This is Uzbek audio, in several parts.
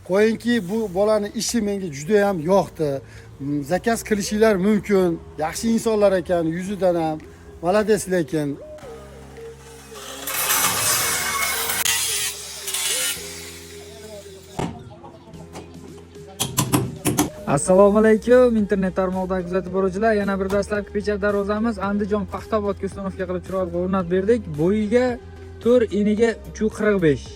Qo'yingki, bu bolani ishi menga juda ham yoqdi. Zakaz qilishinglar mumkin. Yaxshi insonlar ekan, yuzidan ham. Malades lekin. Assalomu alaykum internet tarmoqdagi kuzatib boruvchilar. Yana bir dastlabki pechat darvozamiz Andijon Paxtabod uстановка qilib chiroyli o'rnatib berdik. Bo'yiga 4, eniga 345.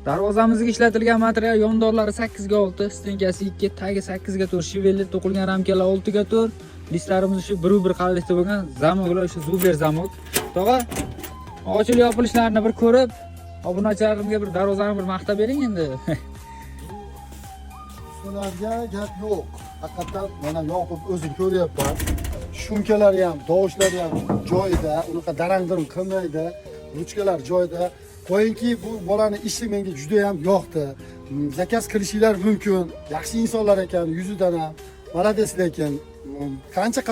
Darvozamizga ishlatilgan material yondorlari 8 ga 6, stenkasi 2, tagi 8 ga 4, shivelli to'qilgan ramkalar 6 ga 4. Listlarimiz shu 1-1 qallikda bo'lgan. Zamoklar shu Zuber zamok. Tog'a, ochilib yopilishlarini bir ko'rib, obunachilarimga bir darvozani bir maqtab bering endi. Ularga gap yo'q. Haqiqatan mana yoqib o'zim ko'ryapman. Shumkalari ham, dovushlari ham joyida, unaqa darang-dirim qilmaydi. Ruchkalar joyida. Qo'yingki, bu bolani ishi menga juda ham yoqdi. Zakaz qilishinglar mumkin. Yaxshi insonlar ekan, yuzidan ham. Malades lekin. Qancha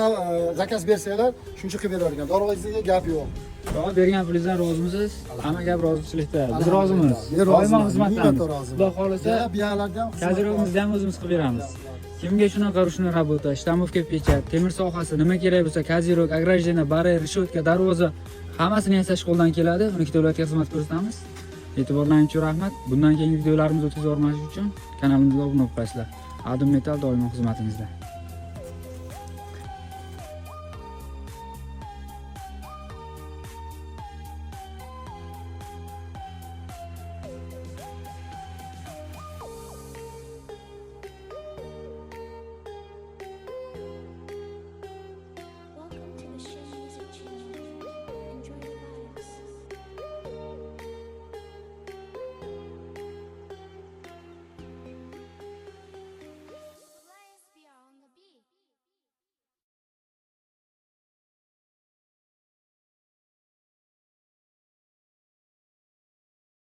zakaz bersanglar, shuncha qilib beravergan. Darvozasiga gap yo'q. Bergan pulingizdan rozimisiz? Hamma gap rozichilikda. Biz rozimiz. Doimo xizmatdamiz. Xudo xolasa, biyalarda ham tajribamizni ham o'zimiz qilib beramiz. Kimga shunaqa ruchni rabota, shtamovka pechat, temir sohasi nima kerak bo'lsa, kazirok, agrajeniya, barer, rishotka, darvoza hammasini yasash qo'ldan keladi. Uni davlatga xizmat ko'rsatamiz. E'tiborlaringiz uchun rahmat. Bundan keyingi videolarimizni o'tkazib bormaslik uchun kanalimizga obuna bo'lib qo'yasizlar. Adim Metal doimo xizmatingizda.